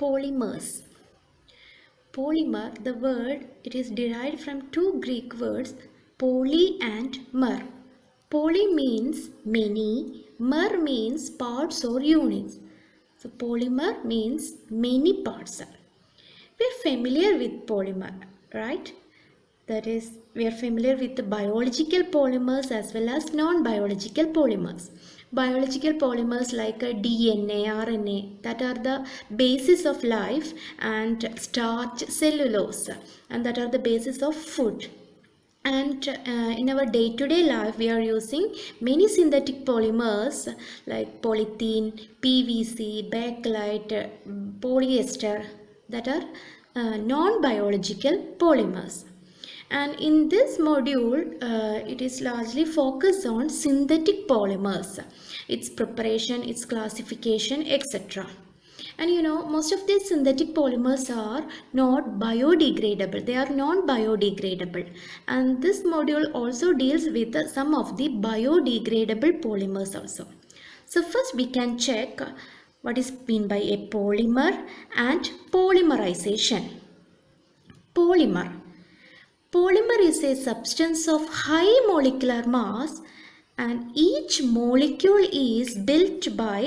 Polymers. Polymer, the word, it is derived from two Greek words, poly and mer. Poly means many, mer means parts or units. So polymer means many parts. We are familiar with polymer, right? That is, we are familiar with the biological polymers as well as non-biological polymers. Biological polymers like DNA, RNA, that are the basis of life, and starch, cellulose, and that are the basis of food. And in our day-to-day life, we are using many synthetic polymers like polythene, PVC, bakelite, polyester, that are non-biological polymers. And in this module, it is largely focused on synthetic polymers, its preparation, its classification, etc. And you know, most of these synthetic polymers are not biodegradable. They are non-biodegradable. And this module also deals with some of the biodegradable polymers also. So first we can check what is meant by a polymer and polymerization. Polymer. Polymer is a substance of high molecular mass, and each molecule is built by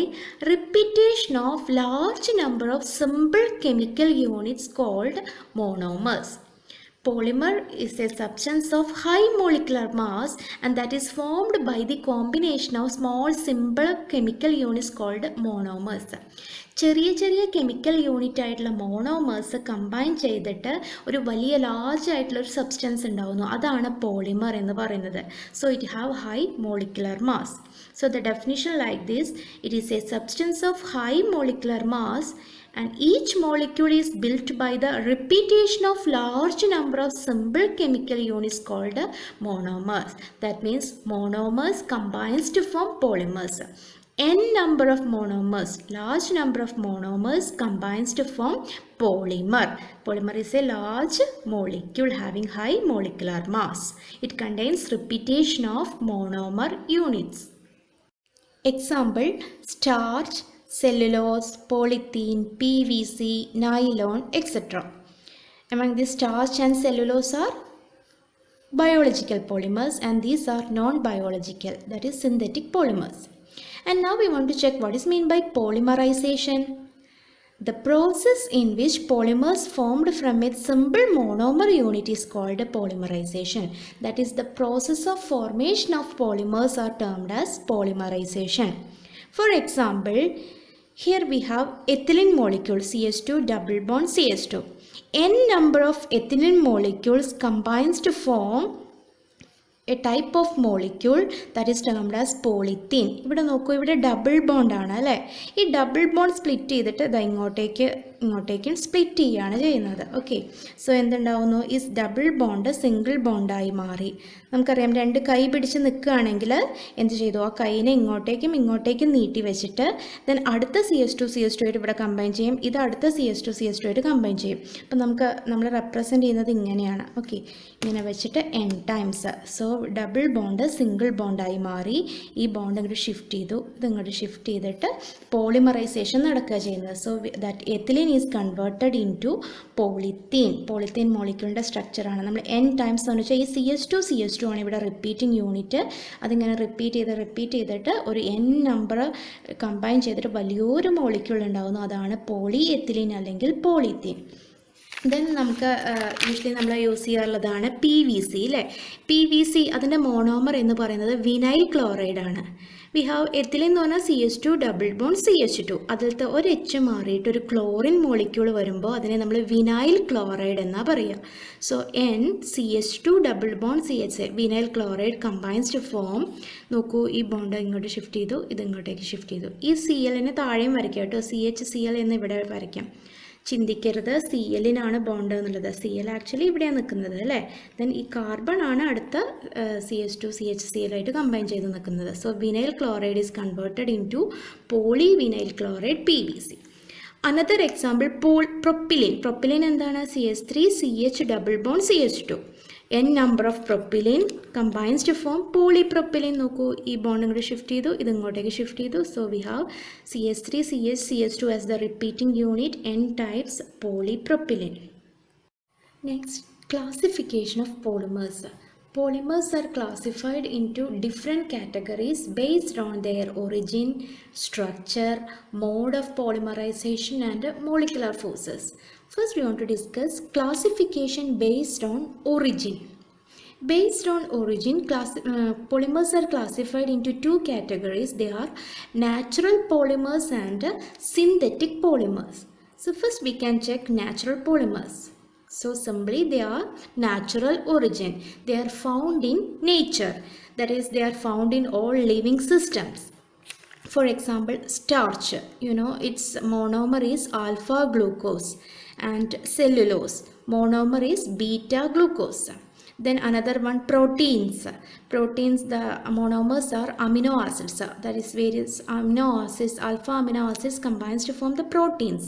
repetition of large number of simple chemical units called monomers. Polymer is a substance of high molecular mass, and that is formed by the combination of small simple chemical units called monomers. ചെറിയ chemical unit ആയിട്ടുള്ള monomers combine ചെയ്തിട്ട് ഒരു വലിയ large ആയിട്ടുള്ള ഒരു substance ഉണ്ടാവുന്നു, അതാണ് polymer എന്ന് പറയുന്നത്. So it have high molecular mass. So the definition like this: it is A substance of high molecular mass and each molecule is built by the repetition of large number of simple chemical units called monomers. That means monomers combines to form polymers. N number of monomers, large number of monomers combines to form polymer. Polymer is a large molecule having high molecular mass. It contains repetition of monomer units. Example: starch, cellulose, polythene, PVC, nylon, etc. Among these, starch and cellulose are biological polymers, and these are non-biological, that is synthetic polymers. And now we want to check what is meant by polymerization. The process in which polymers formed from a simple monomer unit is called polymerization. That is, the process of formation of polymers are termed as polymerization. For example, here we have ethylene molecule CH2 double bond CH2. N number of ethylene molecules combines to form a type of molecule that is termed as polythene. ഇവിടെ നോക്കൂ, ഇവിടെ double bond ആണ് അല്ലേ. ഈ double bond split ചെയ്തിട്ട് ഇത് ഇങ്ങോട്ടേക്കും split ചെയ്യുകയാണ് ചെയ്യുന്നത്. ഓക്കെ, സോ എന്തുണ്ടാവുന്നു? ഈ ഡബിൾ ബോണ്ട് സിംഗിൾ ബോണ്ടായി മാറി. നമുക്കറിയാം, രണ്ട് കൈ പിടിച്ച് നിൽക്കുകയാണെങ്കിൽ എന്ത് ചെയ്തു? ആ കൈനെ ഇങ്ങോട്ടേക്കും നീട്ടി വെച്ചിട്ട് ദെൻ അടുത്ത CH2 ആയിട്ട് ഇവിടെ കമ്പൈൻ ചെയ്യും, ഇത് അടുത്ത CH2 ആയിട്ട് കമ്പൈൻ ചെയ്യും. അപ്പം നമ്മൾ റെപ്രസെൻറ്റ് ചെയ്യുന്നത് ഇങ്ങനെയാണ്. ഓക്കെ, ഇങ്ങനെ വെച്ചിട്ട് N times. So double bond single ബോണ്ടായി മാറി. ഈ ബോണ്ട് ഇങ്ങോട്ട് ഷിഫ്റ്റ് ചെയ്തു, ഇതിങ്ങോട്ട് ഷിഫ്റ്റ് ചെയ്തിട്ട് പോളിമറൈസേഷൻ നടക്കുക ചെയ്യുന്നത്. So that ethylene is converted in to polythene. Polythene മോളിക്യൂളിൻ്റെ സ്ട്രക്ചറാണ്. നമ്മൾ N ടൈംസ് എന്ന് വെച്ചാൽ ഈ CH2 ആണ് ഇവിടെ റിപ്പീറ്റിംഗ് യൂണിറ്റ്. അതിങ്ങനെ റിപ്പീറ്റ് ചെയ്തിട്ട് ഒരു N നമ്പർ കമ്പൈൻ ചെയ്തിട്ട് വലിയൊരു മോളിക്യൂൾ ഉണ്ടാകുന്നു, അതാണ് പോളി എത്തിലീൻ അല്ലെങ്കിൽ പോളിത്തീൻ. ദെൻ നമുക്ക് യൂഷ്വലി നമ്മൾ യൂസ് ചെയ്യാറുള്ളതാണ് PVC അല്ലേ. PVC അതിൻ്റെ മോണോമർ എന്ന് പറയുന്നത് വിനൈൽ ക്ലോറൈഡ് ആണ്. വി ഹാവ് എത്തിലിൻ എന്ന് പറഞ്ഞാൽ CH2 ഡബിൾ ബോണ്ട് CH2. അതിലത്തെ ഒരു H മാറിയിട്ട് ഒരു ക്ലോറിൻ മോളിക്യൂൾ വരുമ്പോൾ അതിനെ നമ്മൾ വിനൈൽ ക്ലോറൈഡ് എന്നാണ് പറയുക. So NCH2 double bond CH, vinyl chloride combines to form. നോക്കൂ, ഈ ബോണ്ട് ഇങ്ങോട്ട് ഷിഫ്റ്റ് ചെയ്തു, ഇത് ഇങ്ങോട്ടേക്ക് ഷിഫ്റ്റ് ചെയ്തു. ഈ CLനെ താഴെയും വരയ്ക്കാം കേട്ടോ. CHCl എന്ന് ഇവിടെ വരയ്ക്കാം. ചിന്തിക്കരുത് CLനാണ് ബോണ്ട് എന്നുള്ളത്. CL ആക്ച്വലി ഇവിടെയാണ് നിൽക്കുന്നത് അല്ലേ. ദെൻ ഈ കാർബൺ ആണ് അടുത്ത CH2 CHCl ആയിട്ട് കമ്പൈൻ ചെയ്ത് നിൽക്കുന്നത്. So vinyl chloride is converted in to poly vinyl chloride PVC. Another example propylene. Propylene എന്താണ്? CH3 CH double bond CH2. n number of propylene combines to form polypropylene. നോക്കൂ ഈ bond ഇങ്ങോട്ട് shift ചെയ്തു, ഇത് ഇങ്ങോട്ടേക്ക് shift ചെയ്തു. So we have CH3 CH CH2 as the repeating unit, n types polypropylene. Next, classification of polymers. Polymers are classified into different categories based on their origin, structure, mode of polymerization and molecular forces. First, we want to discuss classification based on origin. Based on origin, polymers are classified into two categories. They are natural polymers and synthetic polymers. So first we can check natural polymers. So simply they are natural origin. They are found in nature. That is, they are found in all living systems. For example, starch, its monomer is alpha glucose, and cellulose monomer is beta glucose. Then another one, proteins. Proteins, the monomers are amino acids. That is, various amino acids, alpha amino acids combines to form the proteins.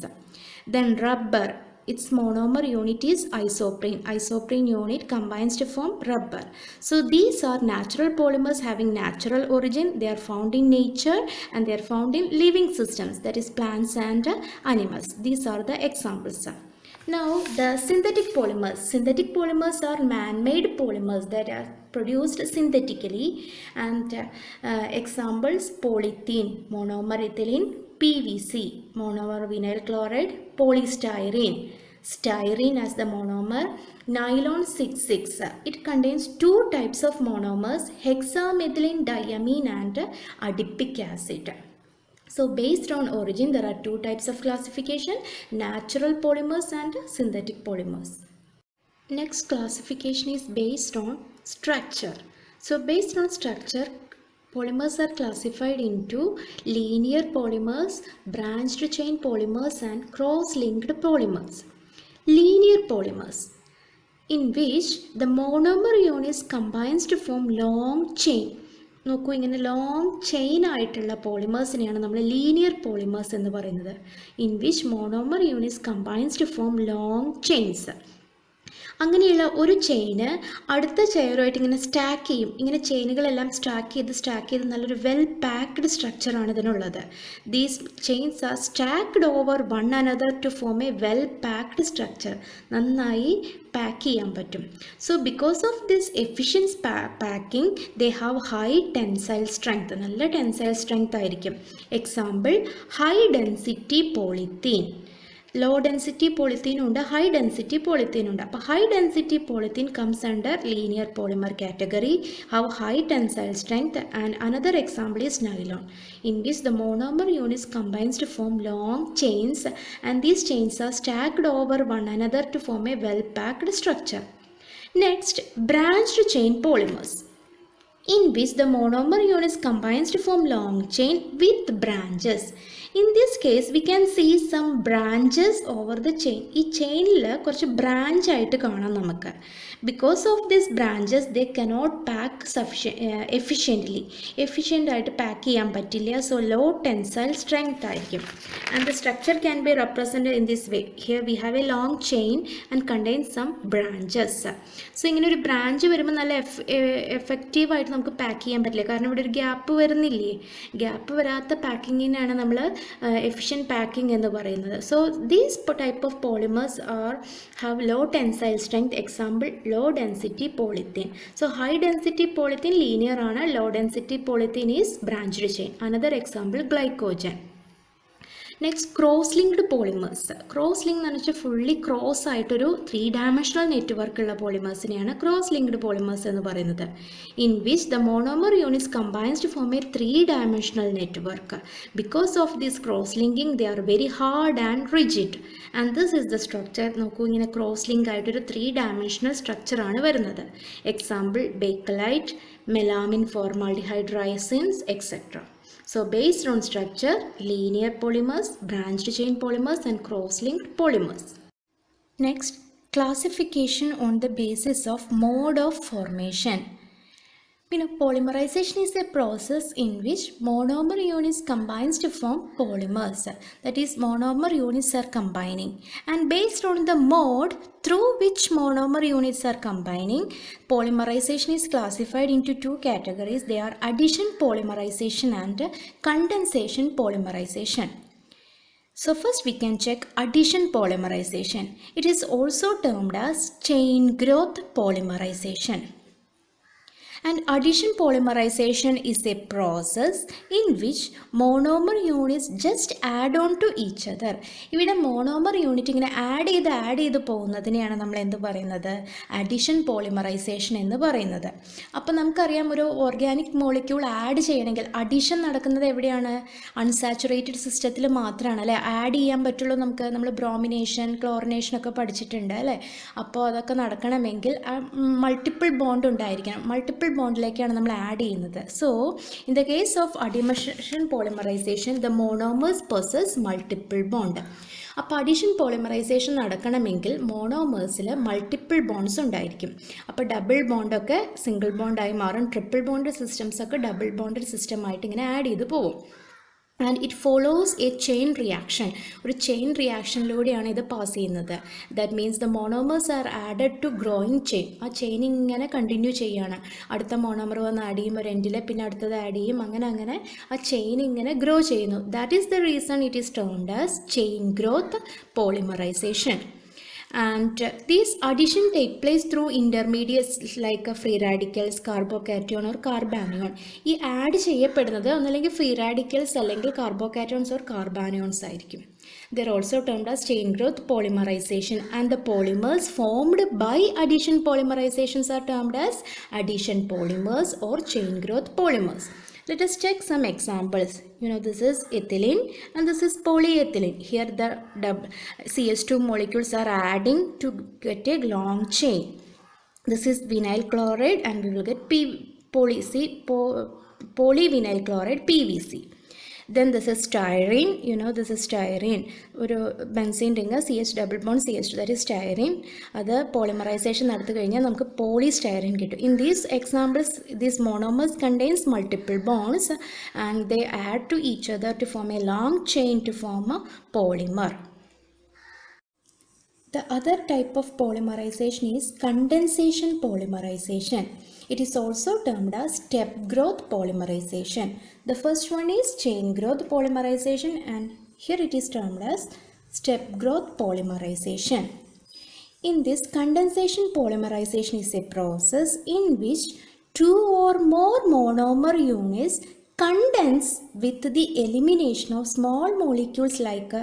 Then rubber, its monomer unit is isoprene. Isoprene unit combines to form rubber. So these are natural polymers having natural origin. They are found in nature and they are found in living systems, that is plants and animals. These are the examples. Now the synthetic polymers. Synthetic polymers are man-made polymers that are produced synthetically, and examples: polythene, monomer ethylene; PVC, monomer vinyl chloride; polystyrene, styrene as the monomer; nylon 6,6. It contains two types of monomers: hexamethylene diamine and adipic acid. So based on origin, there are two types of classification: natural polymers and synthetic polymers. Next classification is based on structure. So based on structure, polymers are classified into linear polymers, branched chain polymers and cross-linked polymers. Linear polymers, in which the monomer units combines to form long chain. നോക്കൂ, ഇങ്ങനെ long chain ആയിട്ടുള്ള പോളിമേഴ്സിനെയാണ് നമ്മൾ linear polymers എന്ന് പറയുന്നത്. In which monomer units combines to form long chains. അങ്ങനെയുള്ള ഒരു ചെയിന് അടുത്ത ചെയറുമായിട്ട് ഇങ്ങനെ സ്റ്റാക്ക് ചെയ്യും. ഇങ്ങനെ ചെയിനുകളെല്ലാം സ്റ്റാക്ക് ചെയ്ത് നല്ലൊരു വെൽ പാക്ക്ഡ് സ്ട്രക്ചറാണ് ഇതിനുള്ളത്. These chains are stacked over one another to form a well packed structure. നന്നായി പാക്ക് ചെയ്യാൻ പറ്റും. So because of this efficient packing they have high tensile strength. നല്ല ടെൻസൈൽ സ്ട്രെങ്ത് ആയിരിക്കും. Example, high density polythene. Low density polythene ഉണ്ട്, high density polythene ഉണ്ട്. അപ്പോൾ high density polythene comes under linear polymer category, have high tensile strength. And another example is nylon, in which the monomer units combines to form long chains, and these chains are stacked over one another to form a well packed structure. Next, branched chain polymers, in which the monomer units combines to form long chain with branches. In this case, we can see some branches over the chain. ഈ ചെയിനിൽ കുറച്ച് branch ആയിട്ട് കാണാം നമുക്ക്. Because of these branches, they cannot pack efficiently. Efficient ആയിട്ട് pack ചെയ്യാൻ പറ്റില്ല. So low tensile strength ആയിരിക്കും. And the structure can be represented in this way. Here we have a long chain and contains some branches. So ഇങ്ങനെ ഒരു branch വരുമ്പോൾ നല്ല എഫക്റ്റീവായിട്ട് നമുക്ക് പാക്ക് ചെയ്യാൻ പറ്റില്ല. കാരണം ഇവിടെ ഒരു ഗ്യാപ്പ് വരുന്നില്ലേ. ഗ്യാപ്പ് വരാത്ത പാക്കിങ്ങിനാണ് നമ്മൾ efficient packing എന്ന് പറയുന്നത്. So these type of polymers have low tensile strength. Example, low density polythene. So high density polythene linear ആണ്, low density polythene is branched chain. Another example, glycogen. Next, cross linked polymers. Cross link എന്ന് വെച്ചാൽ fully cross ആയിട്ടൊരു 3-dimensional network ഉള്ള പോളിമേഴ്സിനെയാണ് cross linked polymers എന്ന് പറയുന്നത്. In which the monomer units combines to form a 3-dimensional network. Because of this cross linking they are very hard and rigid. And this is the structure. നോക്കൂ, ഇങ്ങനെ cross link ആയിട്ടൊരു 3-dimensional സ്ട്രക്ചറാണ് വരുന്നത്. Example, bakelite, melamine formaldehyde resins, etcetera. So based on structure, linear polymers, branched chain polymers and cross-linked polymers. Next, classification on the basis of mode of formation. Polymerization is a process in which monomer units combines to form polymers. That is, monomer units are combining. And based on the mode through which monomer units are combining, polymerization is classified into two categories. They are addition polymerization and condensation polymerization. So first we can check addition polymerization. It is also termed as chain growth polymerization. And addition polymerization is a process in which monomer units just add on to each other. ഇവിടെ monomer unit ഇങ്ങനെ add ചെയ്ത് പോകുന്നതിനെയാണ് നമ്മൾ എന്ത് പറയുന്നത്? Addition polymerization എന്ന് പറയുന്നത്. അപ്പോൾ നമുക്കറിയാം ഒരു ഓർഗാനിക് മോളിക്യൂൾ ആഡ് ചെയ്യണമെങ്കിൽ അഡീഷൻ നടക്കുന്നത് എവിടെയാണ്? അൺസാച്ചുറേറ്റഡ് സിസ്റ്റത്തിൽ മാത്രമാണ് അല്ലേ? ആഡ് ചെയ്യാൻ പറ്റുള്ളൂ നമുക്ക്. നമ്മൾ ബ്രോമിനേഷൻ ക്ലോറിനേഷൻ ഒക്കെ പഠിച്ചിട്ടുണ്ട് അല്ലേ? അപ്പോൾ അതൊക്കെ നടക്കണമെങ്കിൽ മൾട്ടിപ്പിൾ ബോണ്ട് ഉണ്ടായിരിക്കണം. മൾട്ടിപ്പിൾ ബോണ്ടിലേക്കാണ് നമ്മൾ ആഡ് ചെയ്യുന്നത്. So in the case of addition polymerization the monomers possess multiple bond. അപ്പോൾ അഡീഷൻ പോളിമറൈസേഷൻ നടക്കണമെങ്കിൽ മോണോമേഴ്സിൽ മൾട്ടിപ്പിൾ ബോണ്ട്സ് ഉണ്ടായിരിക്കും. അപ്പോൾ ഡബിൾ ബോണ്ടൊക്കെ സിംഗിൾ ബോണ്ടായി മാറും. ട്രിപ്പിൾ ബോണ്ട് സിസ്റ്റംസ് ഒക്കെ ഡബിൾ ബോണ്ടഡ് സിസ്റ്റമായിട്ട് ഇങ്ങനെ ആഡ് ചെയ്ത് പോകും. And it follows a chain reaction. ഒരു ചെയിൻ റിയാക്ഷനിലൂടെയാണ് ഇത് പാസ് ചെയ്യുന്നത്. That means the monomers are added to growing chain. ആ ചെയിൻ ഇങ്ങനെ കണ്ടിന്യൂ ചെയ്യുകയാണ്. അടുത്ത മോണോമർ വന്ന് ആഡ് ചെയ്യും ഒരു എൻഡിൽ, പിന്നെ അടുത്തത് ആഡ് ചെയ്യും, അങ്ങനെ ആ ചെയിൻ ഇങ്ങനെ ഗ്രോ ചെയ്യുന്നു. That is the reason it is termed as chain growth polymerization. And these addition take place through intermediates like free radicals, carbocation or carbanion. ഈ ആഡ് ചെയ്യപ്പെടുന്നത് ഒന്നല്ലെങ്കിൽ ഫ്രീ റാഡിക്കൽസ് അല്ലെങ്കിൽ കാർബോകാറ്റോൺസ് ഓർ കാർബാനിയോൺസ് ആയിരിക്കും. They are also termed as chain growth polymerization, and the polymers formed by addition polymerizations are termed as addition polymers or chain growth polymers. Let us check some examples. This is ethylene and this is polyethylene. Here the CH2 molecules are adding to get a long chain. This is vinyl chloride and we will get polyvinyl chloride, PVC. Then this is styrene. This is styrene. ഒരു benzene ring CH double bond CH2, that is styrene. അത് polymerisation നടത്തി കഴിഞ്ഞാൽ നമുക്ക് polystyrene കിട്ടും. In these examples, these monomers contains multiple bonds and they add to each other to form a long chain to form a polymer. The other type of polymerization is condensation polymerization. It is also termed as step growth polymerization. The first one is chain growth polymerization and here it is termed as step growth polymerization. In this, condensation polymerization is a process in which two or more monomer units condense with the elimination of small molecules like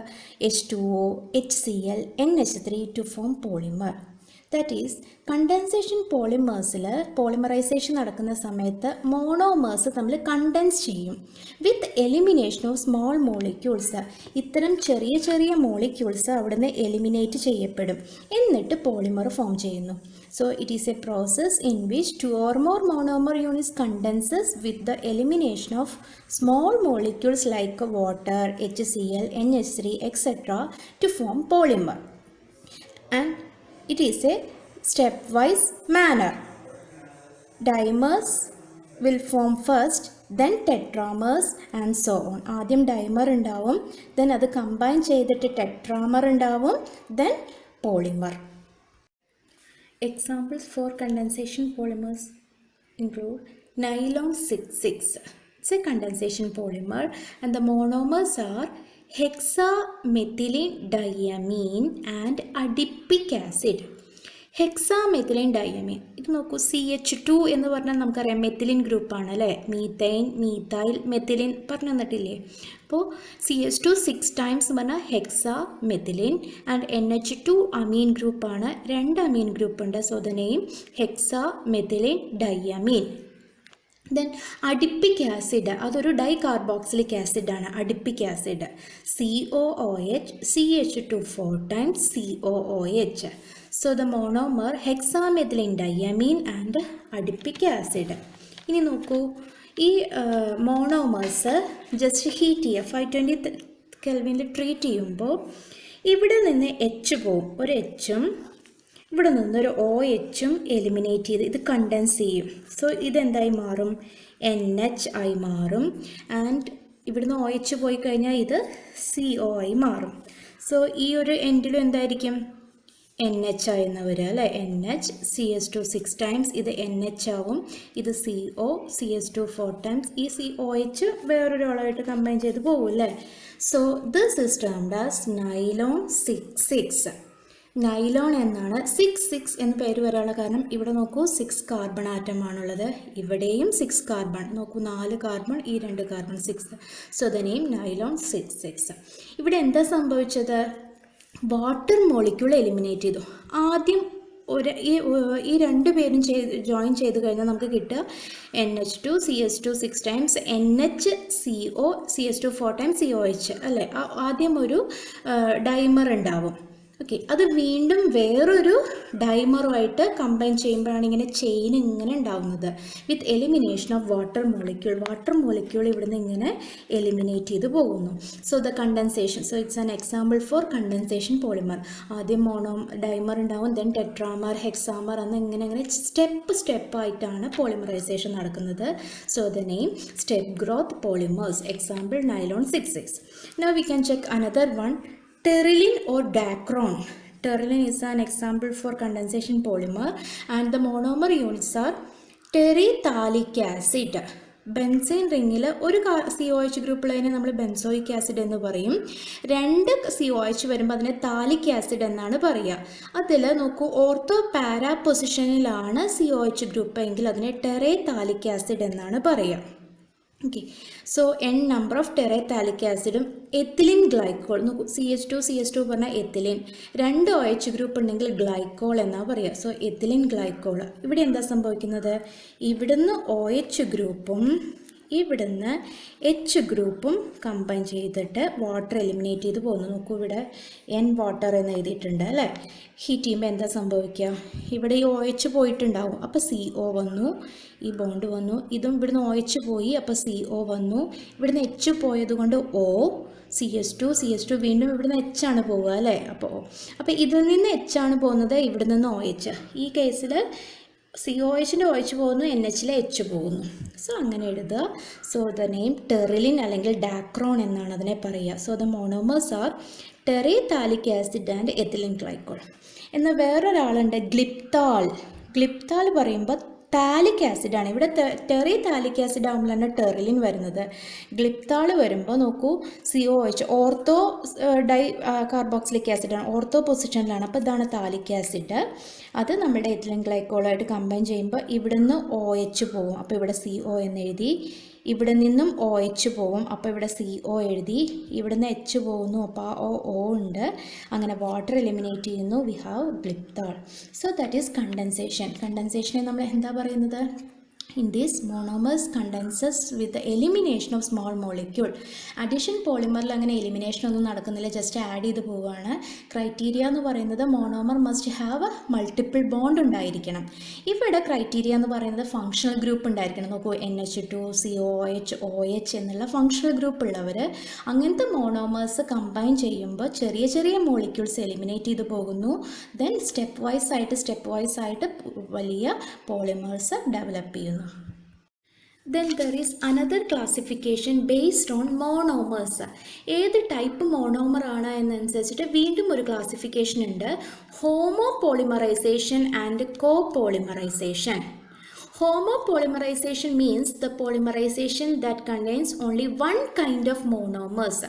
H2O, HCl, NH3 to form polymer. That is, condensation polymersൽ polymerization നടക്കുന്ന സമയത്ത് monomers തമ്മിൽ condense ചെയ്യും with elimination of small molecules. ഇത്തരം ചെറിയ ചെറിയ molecules അവിടുന്ന് eliminate ചെയ്യപ്പെടും, എന്നിട്ട് പോളിമർ ഫോം ചെയ്യുന്നു. So it is a process in which two or more monomer units condenses with the elimination of small molecules like water, HCl, NH3, etc. to form polymer. And it is a stepwise manner. Dimers will form first, then tetramers and so on. ആദ്യം dimer ഉണ്ടാവും, then അത് combine ചെയ്തിട്ട് tetramer ഉണ്ടാവും, then polymer. Examples for condensation polymers include nylon 6,6. It's a condensation polymer and the monomers are hexamethylene diamine and adipic acid. Hexamethylene diamine, ഇത് നോക്കൂ, CH2 എന്ന് പറഞ്ഞാൽ നമുക്കറിയാം മെത്തിലിൻ ഗ്രൂപ്പാണ് അല്ലേ? മീത്തൈൻ, മീത്തൈൽ, മെത്തിലിൻ പറഞ്ഞു തന്നിട്ടില്ലേ? അപ്പോൾ CH2 6 ടൈംസ് പറഞ്ഞാൽ ഹെക്സാമെത്തിലിൻ ആൻഡ് NH2 അമീൻ ഗ്രൂപ്പാണ്, 2 അമീൻ ഗ്രൂപ്പ് ഉണ്ട്. So the name hexamethylene diamine. Then adipic acid, അതൊരു ഡൈകാർബോക്സിലിക് ആസിഡാണ്. Adipic acid COOH, CH2 4 times COOH. So the monomer hexamethylene diamine and adipic acid. ഇനി നോക്കൂ, ഈ monomers just heat ചെയ്യുക, 520 കെൽവിനിൽ treat ചെയ്യുമ്പോൾ ഇവിടെ നിന്ന് H പോവും, ഒരു Hഉം ഇവിടെ നിന്നൊരു OHും എലിമിനേറ്റ് ചെയ്ത് ഇത് കണ്ടൻസ് ചെയ്യും. സോ ഇതെന്തായി മാറും? NH ആയി മാറും. ആൻഡ് ഇവിടുന്ന് OH പോയി കഴിഞ്ഞാൽ ഇത് CO ആയി മാറും. സോ ഈ ഒരു എൻഡിലും എന്തായിരിക്കും? NH ആയെന്ന് വരിക അല്ലേ? NH CS2 6 ടൈംസ്, ഇത് NH ആവും, ഇത് CO CS2 4 ടൈംസ്, ഈ COH വേറൊരാളായിട്ട് കമ്പൈൻ ചെയ്ത് പോകും അല്ലേ? So this is termed as nylon 6,6. Nylon എന്നാണ് 6,6 എന്ന് പേര് വരാനുള്ള കാരണം ഇവിടെ നോക്കൂ 6 കാർബൺ ആറ്റമാണുള്ളത്, ഇവിടെയും 6 കാർബൺ, നോക്കൂ 4 കാർബൺ, ഈ 2 carbon 6. So the name nylon 6,6. ഇവിടെ എന്താ സംഭവിച്ചത്? വാട്ടർ മോളിക്യൂൾ എലിമിനേറ്റ് ചെയ്തു. ആദ്യം ഈ രണ്ട് പേരും ജോയിൻ ചെയ്ത് കഴിഞ്ഞാൽ നമുക്ക് കിട്ടുക NH2 CS2 6 times NHCO CS2 4 times COH അല്ലേ? ആദ്യം ഒരു ഡൈമർ ഉണ്ടാവും. ഓക്കെ, അത് വീണ്ടും വേറൊരു ഡൈമറുമായിട്ട് കമ്പൈൻ ചെയ്യുമ്പോഴാണ് ഇങ്ങനെ ചെയിൻ ഇങ്ങനെ ഉണ്ടാവുന്നത് with elimination of water molecule. Water molecule ഇവിടുന്ന് ഇങ്ങനെ എലിമിനേറ്റ് ചെയ്ത് പോകുന്നു. So the condensation, so it's an example for condensation polymer. ആദ്യം ഡൈമർ ഉണ്ടാവും, ദെൻ ടെട്രാമർ, ഹെക്സാമർ എന്ന് ഇങ്ങനെ സ്റ്റെപ്പായിട്ടാണ് പോളിമറൈസേഷൻ നടക്കുന്നത്. So the name step growth polymers. Example nylon 6,6. Now we can check another one. Terylene or dacron. Terylene is an example for condensation polymer and the monomer units are terephthalic acid. Benzene റിങ്ങിൽ ഒരു COH ഗ്രൂപ്പുള്ളതിനെ നമ്മൾ benzoic acid എന്ന് പറയും. 2 COH വരുമ്പോൾ അതിനെ താലിക് acid എന്നാണ് പറയുക. അതിൽ നോക്കൂ, ഓർത്തോ പാരാ പൊസിഷനിലാണ് COH ഗ്രൂപ്പ് എങ്കിൽ അതിനെ ടെറേതാലിക് ആസിഡ് എന്നാണ് പറയുക. Okay, so n number of terephthalic ആസിഡും എത്തിലിൻ ഗ്ലൈക്കോൾ. നോക്കൂ, CH2 പറഞ്ഞാൽ എത്തിലിൻ, 2 OH ഗ്രൂപ്പ് ഉണ്ടെങ്കിൽ ഗ്ലൈക്കോൾ എന്നാണ് പറയുക. So ethylene glycol. ഇവിടെ എന്താ സംഭവിക്കുന്നത്? ഇവിടുന്ന് OH ഗ്രൂപ്പും ഇവിടുന്ന് H ഗ്രൂപ്പും കമ്പൈൻ ചെയ്തിട്ട് വാട്ടർ എലിമിനേറ്റ് ചെയ്ത് പോകുന്നു. നോക്കൂ, ഇവിടെ N വാട്ടർ എന്ന് എഴുതിയിട്ടുണ്ട് അല്ലേ? ഹീറ്റ് ചെയ്യുമ്പോൾ എന്താ സംഭവിക്കുക? ഇവിടെ ഈ OH പോയിട്ടുണ്ടാവും, അപ്പോൾ CO വന്നു, ഈ ബോണ്ട് വന്നു, ഇതും ഇവിടുന്ന് OH പോയി, അപ്പോൾ CO വന്നു, ഇവിടുന്ന് H പോയത് കൊണ്ട് O, CS2 വീണ്ടും ഇവിടുന്ന് H ആണ് പോവുക അല്ലേ? അപ്പോൾ ഇതിൽ നിന്ന് H ആണ് പോകുന്നത്, ഇവിടെ നിന്ന് OH. ഈ കേസിൽ COHൻ്റെ OH പോകുന്നു, NHലെ H പോകുന്നു. സോ അങ്ങനെ എഴുതുക. സോ ദ നെയിം ടെറിലിൻ അല്ലെങ്കിൽ ഡാക്രോൺ എന്നാണ് അതിനെ പറയുക. So the monomers are terephthalic acid and ethylene glycol. എന്നാൽ വേറൊരാളുണ്ട് ഗ്ലിപ്താൾ. ഗ്ലിപ്താൾ പറയുമ്പോൾ താലിക് ആസിഡാണ്. ഇവിടെ ടെറേതാലിക് ആസിഡ് ആകുമ്പോഴാണ് ടെറിലിൻ വരുന്നത്. ഗ്ലിപ്താൾ വരുമ്പോൾ നോക്കൂ, COH ഓർത്തോ കാർബോക്സിലിക് ആസിഡാണ്, ഓർത്തോ പൊസിഷനിലാണ്. അപ്പോൾ ഇതാണ് താലിക് ആസിഡ്. അത് നമ്മുടെ എത്തിലിൻ ഗ്ലൈക്കോളായിട്ട് കമ്പൈൻ ചെയ്യുമ്പോൾ ഇവിടുന്ന് OH പോവും, അപ്പോൾ ഇവിടെ CO എന്ന് എഴുതി. ഇവിടെ നിന്നും OH പോവും, അപ്പോൾ ഇവിടെ CO എഴുതി. ഇവിടുന്ന് H പോകുന്നു, അപ്പോൾ ആ O ഉണ്ട്. അങ്ങനെ വാട്ടർ എലിമിനേറ്റ് ചെയ്യുന്നു. We have glyptal. So that is condensation. കണ്ടൻസേഷനെ നമ്മൾ എന്താ പറയുന്നത്? In this, monomers condenses with the elimination of small molecule. Addition polymer അങ്ങനെ elimination ഒന്നും നടക്കുന്നില്ല, ജസ്റ്റ് ആഡ് ചെയ്ത് പോവുകയാണ്. ക്രൈറ്റീരിയ എന്ന് പറയുന്നത് monomer must have multiple bond ഉണ്ടായിരിക്കണം. ഇവിടെ ക്രൈറ്റീരിയ എന്ന് പറയുന്നത് ഫങ്ഷണൽ ഗ്രൂപ്പ് ഉണ്ടായിരിക്കണം. നോക്കൂ, NH2 COH OH എന്നുള്ള ഫങ്ഷണൽ ഗ്രൂപ്പ് ഉള്ളവർ. അങ്ങനത്തെ മോണോമേഴ്സ് കമ്പൈൻ ചെയ്യുമ്പോൾ ചെറിയ ചെറിയ മോളിക്യൂൾസ് എലിമിനേറ്റ് ചെയ്ത് പോകുന്നു. ദെൻ സ്റ്റെപ്പ് വൈസ് ആയിട്ട് വലിയ പോളിമേഴ്സ് ഡെവലപ്പ് ചെയ്യുന്നു. Then there is another classification based on monomers. ഏത് ടൈപ്പ് മോണോമർ ആണ് എന്നനുസരിച്ചിട്ട് വീണ്ടും ഒരു ക്ലാസിഫിക്കേഷൻ ഉണ്ട്. Homopolymerization and Co-Polymerization. Homopolymerization means the polymerization that contains only one kind of monomers.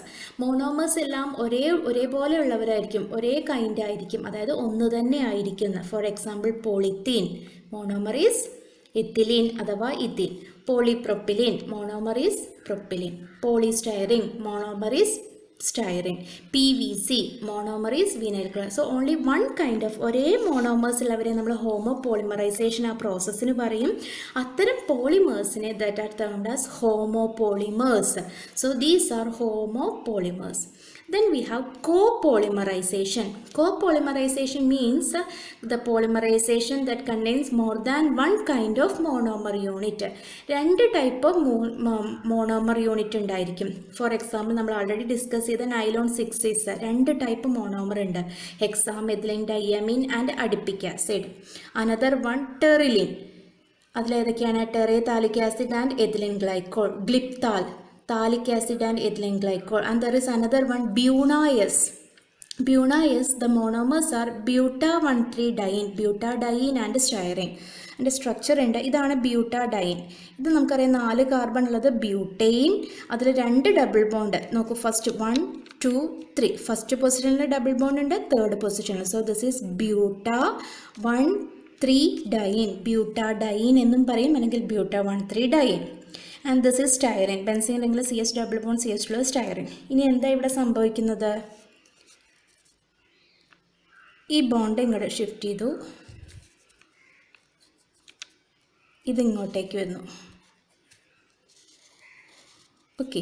Monomers എല്ലാം ഒരേപോലെ ഉള്ളവരായിരിക്കും, ഒരേ കൈൻഡ് ആയിരിക്കും, അതായത് ഒന്ന് തന്നെ ആയിരിക്കും. For example polythene, monomer is ethylene അഥവാ ethene. Polypropylene, monomer is propylene. Polystyrene, monomer is styrene. PVC, monomer is vinyl chloride. So only one kind of ഒരേ മോണോമേഴ്സ് ഉള്ളവരെ നമ്മൾ ഹോമോപോളിമറൈസേഷൻ ആ പ്രോസസ്സിന് പറയും. അത്തരം പോളിമേഴ്സിനെ that are termed as homopolymers. So these are homopolymers. Then we have co-polymerization. Co-polymerization means the polymerization that contains more than one kind of monomer unit. രണ്ട് type monomer unit ഉണ്ടായിരിക്കും. For example നമ്മൾ already discuss ചെയ്ത nylon 6 രണ്ട് type monomer ഉണ്ട്. Hexamethylene diamine and adipic acid. Another one Terylene. അതിലേതൊക്കെയാണ്? Terephthalic acid and ethylene glycol. Glyptal, thalic acid and ethylene glycol. And there is another one, butadiene. Butadiene, the monomers are butadiene, butadiene and styrene. And structure ഉണ്ട്. ഇതാണ് butadiene. ഇത് നമുക്കറിയാം 4 carbon ഉള്ളത് butyne. അതിൽ 2 double bond നോക്കൂ. First 1 2 3 first പൊസിഷനിൽ double bond ഉണ്ട്, third പൊസിഷനിൽ. So this is buta 1,3 diene. Butadiene എന്നും പറയും, അല്ലെങ്കിൽ buta 1,3 diene. And this is styrene. Benzene അല്ലെങ്കിൽ CH ഡബിൾ ബോണ്ട് CH ഉള്ളത് styrene. ഇനി എന്താ ഇവിടെ സംഭവിക്കുന്നത്? ഈ ബോണ്ട് ഇങ്ങോട്ട് ഷിഫ്റ്റ് ചെയ്തു, ഇതിങ്ങോട്ടേക്ക് വരുന്നു. ഓക്കെ,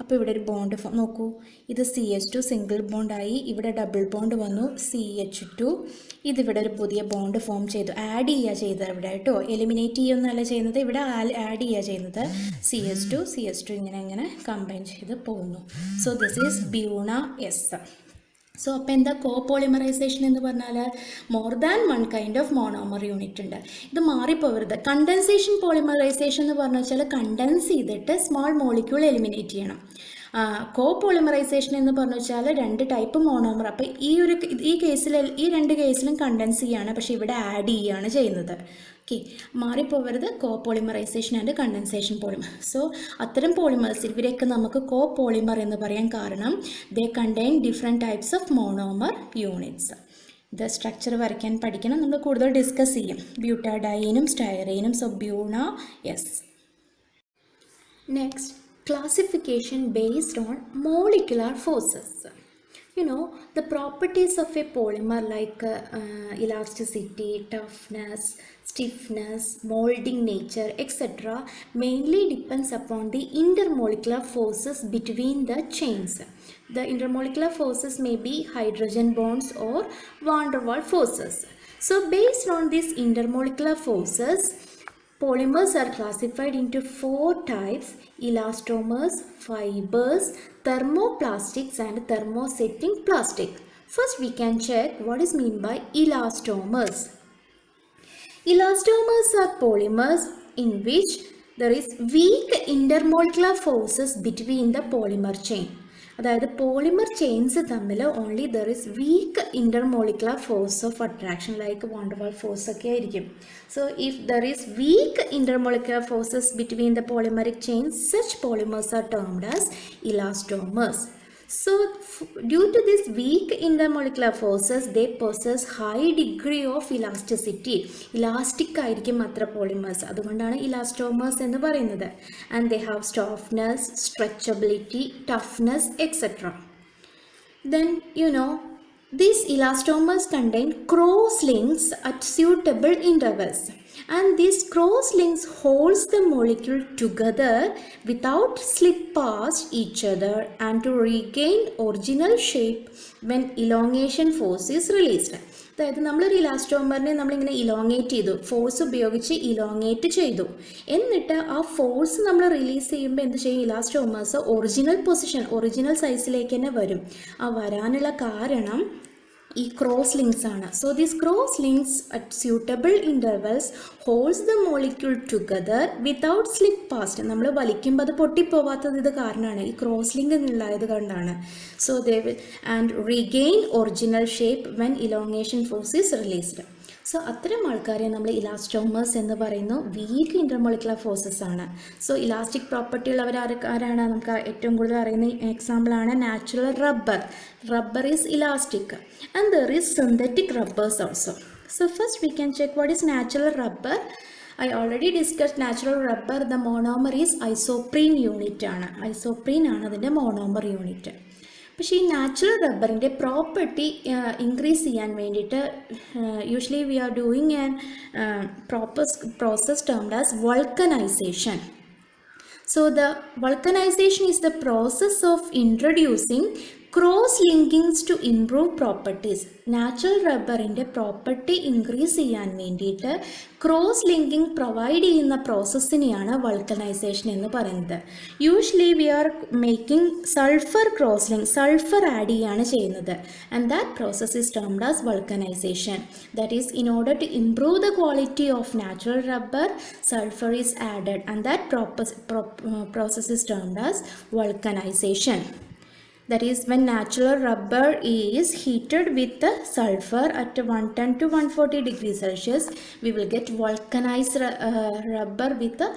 അപ്പോൾ ഇവിടെ ഒരു ബോണ്ട് നോക്കൂ. ഇത് CH2 സിംഗിൾ ബോണ്ടായി, ഇവിടെ ഡബിൾ ബോണ്ട് വന്നു CH2. ഇതിവിടെ ഒരു പുതിയ ബോണ്ട് ഫോം ചെയ്തു. ആഡ് ചെയ്യുക ചെയ്തത് ഇവിടെ കേട്ടോ, എലിമിനേറ്റ് ചെയ്യുന്നതല്ല ചെയ്യുന്നത്, ഇവിടെ ആഡ് ചെയ്യുക ചെയ്യുന്നത്. CH2 ഇങ്ങനെ കമ്പൈൻ ചെയ്ത് പോകുന്നു. So this is Buna S. So അപ്പോൾ എന്താ കോപോളിമറൈസേഷൻ എന്ന് പറഞ്ഞാൽ? More than one kind of monomer unit ഉണ്ട്. ഇത് മാറിപ്പോവരുത്. കണ്ടൻസേഷൻ പോളിമറൈസേഷൻ എന്ന് പറഞ്ഞു വെച്ചാൽ കണ്ടൻസ് ചെയ്തിട്ട് സ്മോൾ മോളിക്യൂൾ എലിമിനേറ്റ് ചെയ്യണം. കോപോളിമറൈസേഷൻ എന്ന് പറഞ്ഞു വെച്ചാൽ 2 ടൈപ്പ് മോണോമർ. അപ്പോൾ ഈ കേസിൽ ഈ 2 കേസിലും കണ്ടൻസ് ചെയ്യാണ്, പക്ഷേ ഇവിടെ ആഡ് ചെയ്യുകയാണ് ചെയ്യുന്നത്. ഓക്കെ, മാറിപ്പോവരുത്. Copolymerization and condensation polymer. So അത്തരം പോളിമേഴ്സ് ഇവരെയൊക്കെ നമുക്ക് കോപോളിമർ എന്ന് പറയാൻ കാരണം they contain different types of monomer units. ഇത് സ്ട്രക്ചർ വരയ്ക്കാൻ പഠിക്കണം, നമ്മൾ കൂടുതൽ ഡിസ്കസ് ചെയ്യും. ബ്യൂട്ടാഡൈനും സ്റ്റൈറീനും. So Buna S. Next, classification based on molecular forces. You know, the properties of a polymer like elasticity, toughness, stiffness, molding nature, etc. mainly depends upon the intermolecular forces between the chains. The intermolecular forces may be hydrogen bonds or van der Waals forces. So based on these intermolecular forces, polymers are classified into 4 types: elastomers, fibers, thermoplastics and thermosetting plastic. First we can check what is meant by elastomers. Elastomers are polymers in which there is weak intermolecular forces between the polymer chain. അതായത് polymer chains തമ്മിൽ only there is weak intermolecular force of attraction like van der Waals force ഒക്കെ ആയിരിക്കും. So if there is weak intermolecular forces between the polymeric chains, such polymers are termed as elastomers. So due to this weak intermolecular forces, they possess high degree of elasticity. Elastic ആയിരിക്കും അത്ര polymers, അതുകൊണ്ടാണ് elastomers എന്ന് പറയുന്നത്. And they have softness, stretchability, toughness, etc. Then these elastomers contain cross links at suitable intervals. And this cross links holds the molecule together without slip past each other and to regain original shape when elongation force is released. അതായത് നമ്മളൊരു ഇലാസ്റ്റോമറിനെ നമ്മളിങ്ങനെ elongate ചെയ്തു, force ഉപയോഗിച്ച് elongate ചെയ്തു, എന്നിട്ട് ആ force നമ്മൾ release ചെയ്യുമ്പോൾ എന്ത് ചെയ്യും? ഇലാസ്റ്റോമേഴ്സ് ഒറിജിനൽ പൊസിഷൻ, ഒറിജിനൽ സൈസിലേക്ക് തന്നെ വരും. ആ വരാനുള്ള കാരണം ഈ ക്രോസ് ലിങ്ക്സ് ആണ്. So these cross links at suitable intervals holds the molecule together without slip past. നമ്മൾ വലിക്കുമ്പോൾ അത് പൊട്ടിപ്പോവാത്തത് ഇത് കാരണമാണ്, ഈ ക്രോസ് ലിങ്ക് ഉണ്ടായത് കൊണ്ടാണ്. So they will and regain original shape when elongation force is released. So അത്തരം ആൾക്കാരെ നമ്മൾ ഇലാസ്റ്റോമേഴ്സ് എന്ന് പറയുന്നു. വീക്ക് ഇൻ്റർമോളിക്കുലർ ഫോഴ്സസ് ആണ്. സോ ഇലാസ്റ്റിക് പ്രോപ്പർട്ടി ഉള്ളവർ ആരാണ്? നമുക്ക് ഏറ്റവും കൂടുതൽ അറിയുന്ന എക്സാമ്പിളാണ് natural rubber. Rubber is elastic and there is synthetic rubbers also. So first we can check what is natural rubber. I already discussed natural rubber. The monomer is isoprene unit ആണ്. Isoprene ആണ് അതിൻ്റെ monomer unit. പക്ഷേ ഈ natural റബ്ബറിൻ്റെ property increase ചെയ്യാൻ വേണ്ടിയിട്ട് usually we are doing an process termed as vulcanization. So the vulcanization is the process of introducing cross linkings to improve properties. Natural റബ്ബറിൻ്റെ property increase ചെയ്യാൻ വേണ്ടിയിട്ട് ക്രോസ് ലിങ്കിങ് പ്രൊവൈഡ് ചെയ്യുന്ന പ്രോസസ്സിനെയാണ് vulcanization എന്ന് പറയുന്നത്. Usually we are making sulphur cross link, sulphur add ചെയ്യാണ് ചെയ്യുന്നത്. And that process is termed as vulcanization. That is in order to improve the quality of natural rubber, sulfur is added, and that process is termed as vulcanization. That is, when natural rubber is heated with the sulfur at 110 to 140 degrees Celsius, we will get vulcanized rubber with the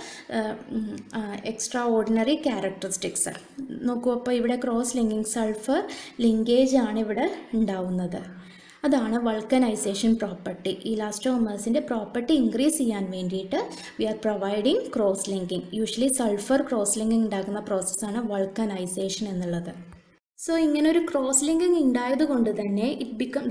extraordinary characteristics. നോക്കൂ, അപ്പോൾ ഇവിടെ cross linking, sulphur linkage ആണ് ഇവിടെ ഉണ്ടാവുന്നത്. അതാണ് vulcanization property. ഇലാസ്റ്റോമേഴ്സിൻ്റെ property increase ചെയ്യാൻ വേണ്ടിയിട്ട് we are providing cross linking. Usually sulphur cross linking ഉണ്ടാക്കുന്ന പ്രോസസ്സാണ് വൾക്കനൈസേഷൻ എന്നുള്ളത്. സോ ഇങ്ങനൊരു ക്രോസ് ലിങ്കിങ് ഉണ്ടായത് കൊണ്ട് തന്നെ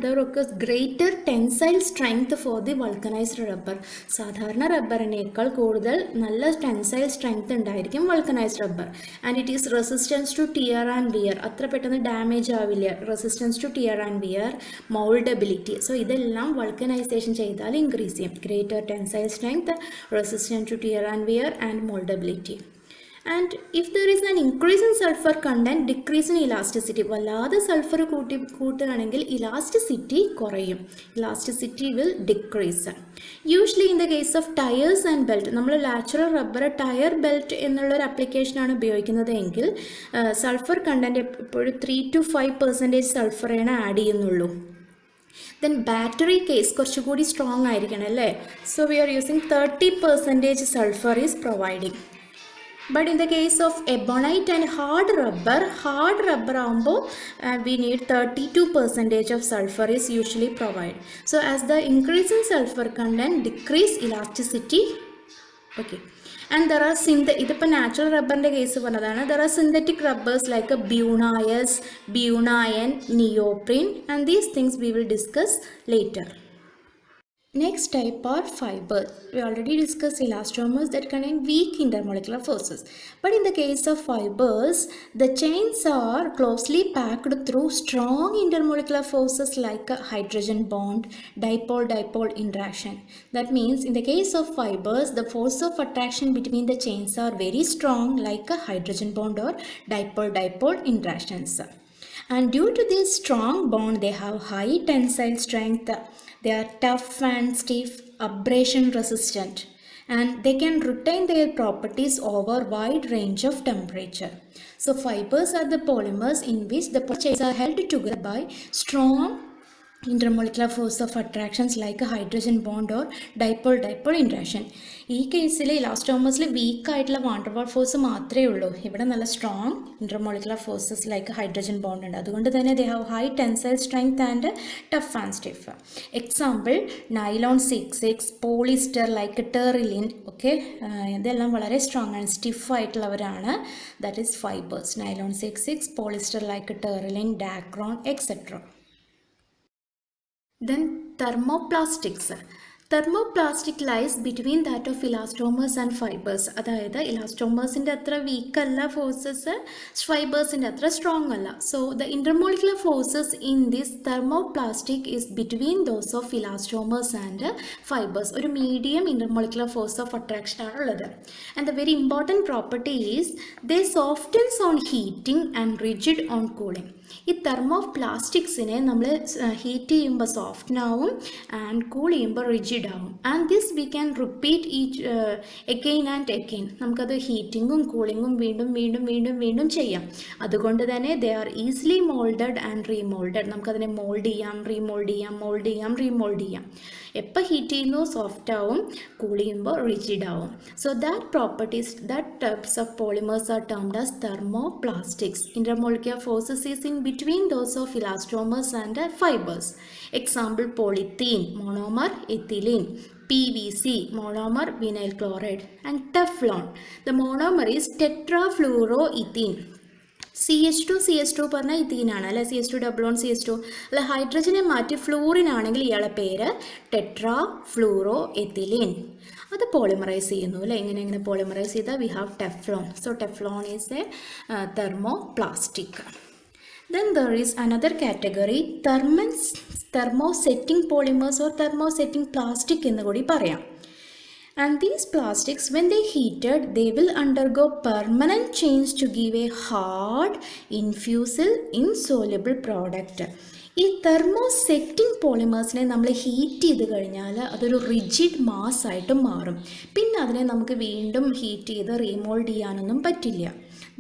there occurs greater tensile strength for the vulcanized rubber. സാധാരണ റബ്ബറിനേക്കാൾ കൂടുതൽ നല്ല ടെൻസൈൽ സ്ട്രെങ്ത് ഉണ്ടായിരിക്കും vulcanized rubber. And it is resistance to tear and wear, അത്ര പെട്ടെന്ന് ഡാമേജ് ആവില്ല. Resistance to tear and wear, mouldability, so ഇതെല്ലാം വൾക്കനൈസേഷൻ ചെയ്താൽ ഇൻക്രീസ് ചെയ്യും. Greater tensile strength, resistance to tear and wear and mouldability. And if there is an increase in sulfur content, decrease in elasticity. വല്ലാതെ sulphur കൂട്ടുകയാണെങ്കിൽ elasticity കുറയും. Elasticity will decrease. Usually in the case of tyres and belt, നമ്മൾ natural rubber tyre belt എന്നുള്ളൊരു ആപ്ലിക്കേഷനാണ് ഉപയോഗിക്കുന്നത് എങ്കിൽ sulphur content എപ്പോഴും 3 to 5% സൾഫറാണ് add ചെയ്യുന്നുള്ളൂ. ദെൻ ബാറ്ററി കേസ് കുറച്ചുകൂടി സ്ട്രോങ് ആയിരിക്കണം അല്ലേ. So we are using 30% sulphur is providing. But in the case of ebonite and hard rubber ആകുമ്പോൾ we need 32% of sulfur is usually provided. So as the increase in sulfur content decrease elasticity. Okay. And there are ഇതിപ്പോൾ natural റബ്ബറിൻ്റെ case പറഞ്ഞതാണ്. There are synthetic rubbers like Bunaeus, Bunaen, Neoprene, and these things we will discuss later. Next type are fibers. We already discussed elastomers that contain weak intermolecular forces. But in the case of fibers, the chains are closely packed through strong intermolecular forces like a hydrogen bond, dipole-dipole interaction. That means in the case of fibers, the force of attraction between the chains are very strong like a hydrogen bond or dipole-dipole interactions. And due to this strong bond, they have high tensile strength. They are tough and stiff, abrasion resistant, and they can retain their properties over wide range of temperature. So fibers are the polymers in which the chains are held together by strong intermolecular force of attractions like a hydrogen bond or dipole-dipole interaction. ഈ കേസിൽ ഇലാസ്റ്റോമേഴ്സിൽ weak ആയിട്ടുള്ള van der Waal force മാത്രമേ ഉള്ളൂ. ഇവിടെ നല്ല strong intermolecular forces like hydrogen bond ഉണ്ട്. അതുകൊണ്ട് തന്നെ they have high tensile strength and tough and stiff. Example nylon 6,6, polyester like Terylene. Okay, ഇതെല്ലാം വളരെ സ്ട്രോങ് ആണ്, സ്റ്റിഫ് ആയിട്ടുള്ളവരാണ്. That is fibres. Nylon 6,6, polyester like Terylene, Dacron etcetera. Then thermoplastics. Thermoplastic lies between that of elastomers and fibers. അതായത് ഇലാസ്റ്റോമേഴ്സിൻ്റെ അത്ര week അല്ല forces, ഫൈബേഴ്സിൻ്റെ അത്ര strong അല്ല. So the intermolecular forces in this thermoplastic is between those of elastomers and fibres. ഒരു medium intermolecular force of attraction ആണ് ഉള്ളത്. And the very important property is they softens on heating and rigid on cooling. ഈ തെർമോപ്ലാസ്റ്റിക്സിനെ നമ്മൾ heat ചെയ്യുമ്പോൾ സോഫ്റ്റനാവും and cool ചെയ്യുമ്പോൾ rigid ആവും. And this we can repeat each again and again. നമുക്കത് ഹീറ്റിങ്ങും കൂളിങ്ങും വീണ്ടും വീണ്ടും വീണ്ടും വീണ്ടും ചെയ്യാം. അതുകൊണ്ട് തന്നെ they are easily moulded and remoulded. നമുക്കതിനെ മോൾഡ് ചെയ്യാം, റീമോൾഡ് ചെയ്യാം, മോൾഡ് ചെയ്യാം, റീമോൾഡ് ചെയ്യാം. എപ്പോൾ ഹീറ്റ് ചെയ്യുന്നു സോഫ്റ്റ് ആവും, കൂൾ ചെയ്യുമ്പോൾ റിജിഡ് ആവും. So that properties, that types of polymers are termed as thermoplastics. Intermolecular forces is in between those of elastomers and fibers. Example polythene, monomer ethylene. PVC, monomer vinyl chloride. And Teflon, the monomer is tetrafluoroethene. CH2 പറഞ്ഞാൽ ഇത്തീനാണ് അല്ലെ, CH2 double on CH2 അല്ല. ഹൈഡ്രജനെ മാറ്റി fluorine ആണെങ്കിൽ ഇയാളെ പേര് tetra fluoro ethylene. അത് polymerise ചെയ്യുന്നു അല്ലേ. എങ്ങനെ പോളിമറൈസ് ചെയ്താൽ we have Teflon. So Teflon is A thermoplastic. Then there is another category, thermosetting polymers or thermosetting plastic എന്ന് കൂടി പറയാം. And these plastics, when they heated, they will undergo permanent change to give a hard, infusable, insoluble product. ഈ thermosetting പോളിമേഴ്സിനെ നമ്മൾ heat ചെയ്ത് കഴിഞ്ഞാൽ അതൊരു rigid mass ആയിട്ട് മാറും. പിന്നെ അതിനെ നമുക്ക് വീണ്ടും ഹീറ്റ് ചെയ്ത് റീമോൾഡ് ചെയ്യാനൊന്നും പറ്റില്ല.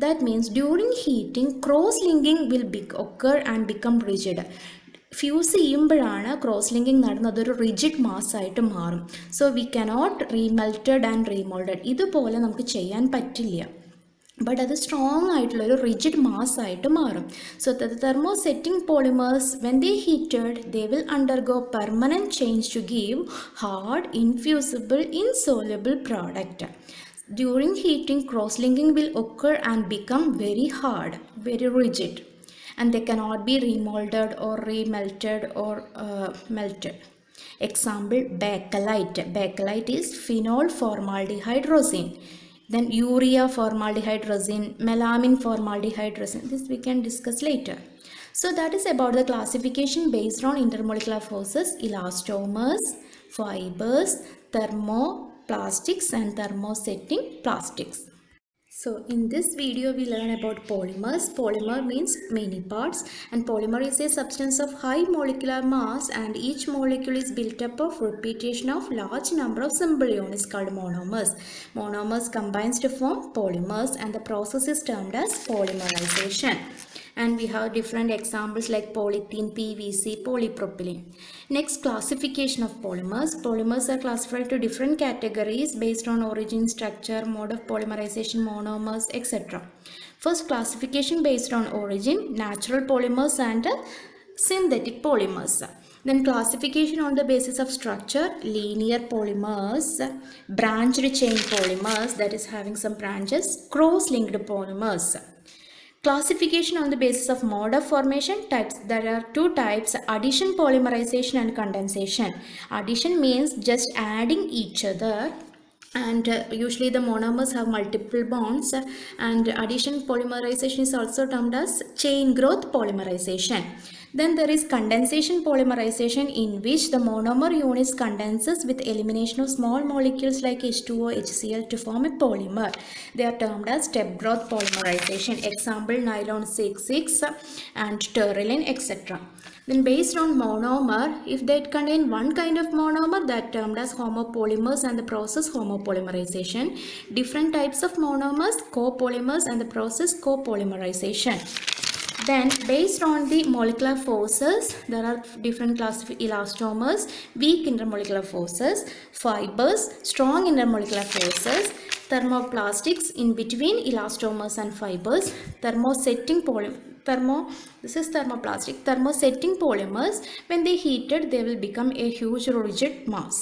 That means during heating, cross-linking will occur and become rigid. Fuse ചെയ്യുമ്പോഴാണ് ക്രോസ് ലിങ്കിങ് നടന്ന് അതൊരു റിജിഡ് മാസ് ആയിട്ട് മാറും. സോ വി കനോട്ട് റീമെൽറ്റഡ് ആൻഡ് റീമോൾഡഡ്, ഇതുപോലെ നമുക്ക് ചെയ്യാൻ പറ്റില്ല. ബട്ട് അത് സ്ട്രോങ് ആയിട്ടുള്ളൊരു റിജിഡ് മാസ് ആയിട്ട് മാറും. So the thermosetting polymers when they heated they will undergo permanent change to give hard, infusible, insoluble product. During heating, cross-linking will occur and become very hard, very rigid, and they cannot be remolded or remelted or melted. Example, bakelite. Bakelite is phenol formaldehyde resin. Then urea formaldehyde resin, melamine formaldehyde resin. This we can discuss later. So that is about the classification based on intermolecular forces, elastomers, fibers, thermoplastics and thermosetting plastics. So in this video we learn about polymers. Polymer means many parts, and polymer is a substance of high molecular mass, and each molecule is built up of repetition of large number of simple units called monomers. Monomers combines to form polymers, and the process is termed as polymerization. And we have different examples like polythene, PVC, polypropylene. Next, classification of polymers. Polymers are classified to different categories based on origin, structure, mode of polymerization, monomers, etc. First, classification based on origin, natural polymers and synthetic polymers. Then classification on the basis of structure, linear polymers, branched chain polymers, that is having some branches, cross-linked polymers. Classification on the basis of mode of formation types. There are two types, addition polymerization and condensation. Addition means just adding each other, and usually the monomers have multiple bonds, and addition polymerization is also termed as chain growth polymerization. Then there is condensation polymerization, in which the monomer units condenses with elimination of small molecules like H2O, HCl to form a polymer. They are termed as step growth polymerization. Example, nylon 6,6 and terylene, etc. Then based on monomer, if they contain one kind of monomer, that termed as homopolymers and the process homopolymerization. Different types of monomers, copolymers, and the process copolymerization. Then based on the molecular forces, there are different classes of elastomers, weak intermolecular forces, fibers, strong intermolecular forces, thermoplastics in between elastomers and fibers, thermosetting thermoplastic, thermosetting polymers. When they heated, they will become a huge rigid mass.